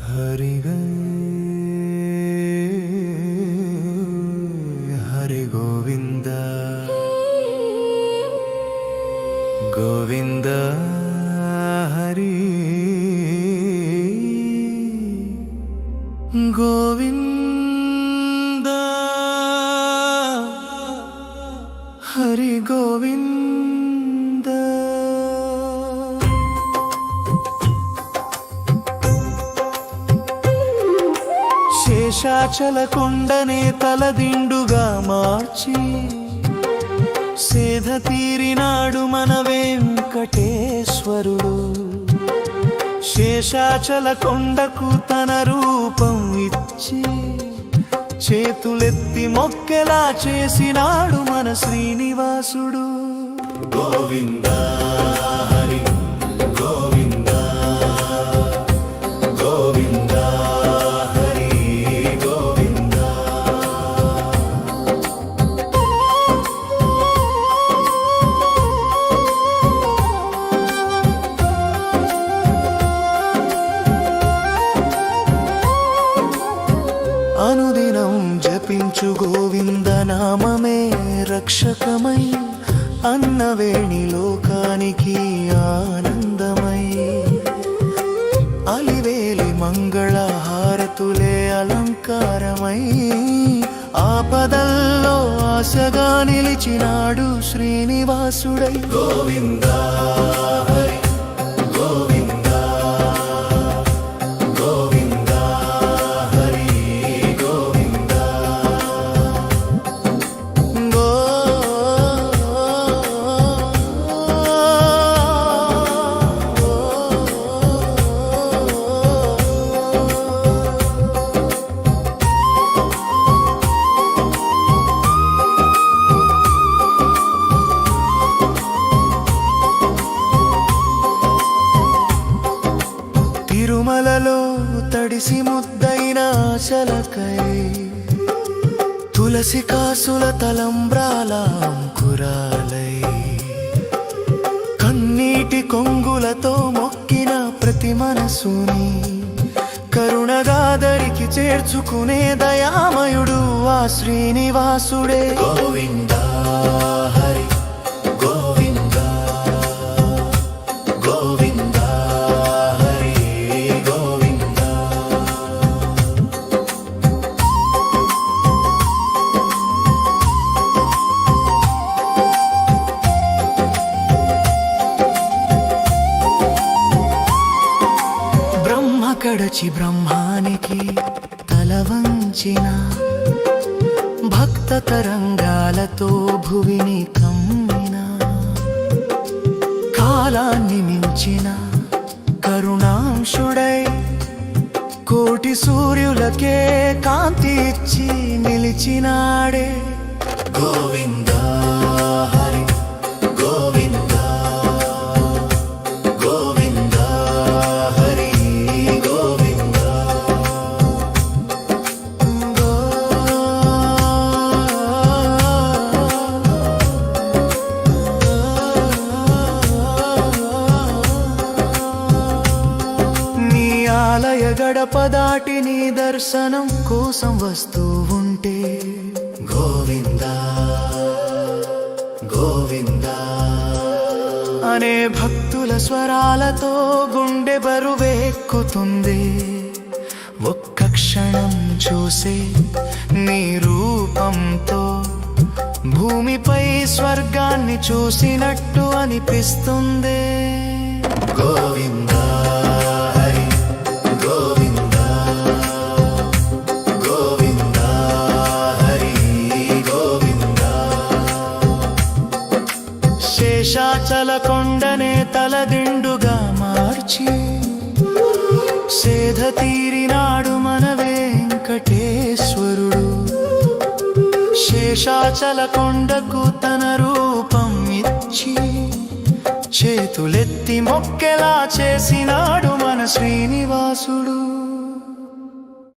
హరిగా హరి గోవింద గోవింద హరి గోవింద హరి గోవింద. శేషాచల కొండనే తలదిండుగా మార్చి సేద తీరినాడు మన వెంకటేశ్వరుడు. శేషాచల కొండకు తన రూపం ఇచ్చి చేతులెత్తి మొక్కెలా చేసినాడు మన శ్రీనివాసుడు. గోవింద హరి గోవింద గోవింద హరి గోవింద. అనుదినం జపించు గోవింద నామమే రక్షకమై అన్నవేణి లోకానికి ఆనందమై అలివేలి మంగళ హారతులే అలంకారమై ఆపదల్లో ఆశగా నిలిచినాడు శ్రీనివాసుడై. గోవింద హరి గోవింద గోవింద హరి గోవింద. తిరుమలలో తడిసి ముద్దైన ఆశలకై తులసి కాసుల తలంబ్రాల అంకురాలై కన్నీటి కొంగులతో మొక్కిన ప్రతి మనసుని కరుణగాదరికి చేర్చుకునే దయామయుడు ఆ శ్రీనివాసుడే. గోవింద హరి గోవింద గోవింద హరి గోవింద. బ్రహ్మ కడచి బ్రహ్మానికి తల వంచిన భక్త తరంగాలతో భువిని కమ్మిన కాలాన్ని మించిన కరుణాంశుడై కోటి సూర్యులకే కాంతి ఇచ్చి నిలిచినాడే. గోవింద హరి గోవింద గోవింద హరి గోవింద. నీ ఆలయ గడప దాటి నీ దర్శనం కోసం వస్తూ ఉంటే గోవింద గోవింద అనే భక్తుల స్వరాలతో గుండె బరువెక్కుతుంది. ఒక్క క్షణం చూసే నీ రూపంతో భూమిపై స్వర్గాన్ని చూసినట్టు అనిపిస్తుంది. గోవింద హరి గోవింద గోవింద హరి గోవింద. శేషాచల కొండనే తలదిండుగా మార్చి సేద తీరినాడు మన వెంకటేశ్వరుడు. శేషాచల కొండకు తన రూపం ఇచ్చి చేతులెత్తి మొక్కెలా చేసినాడు మన శ్రీనివాసుడు.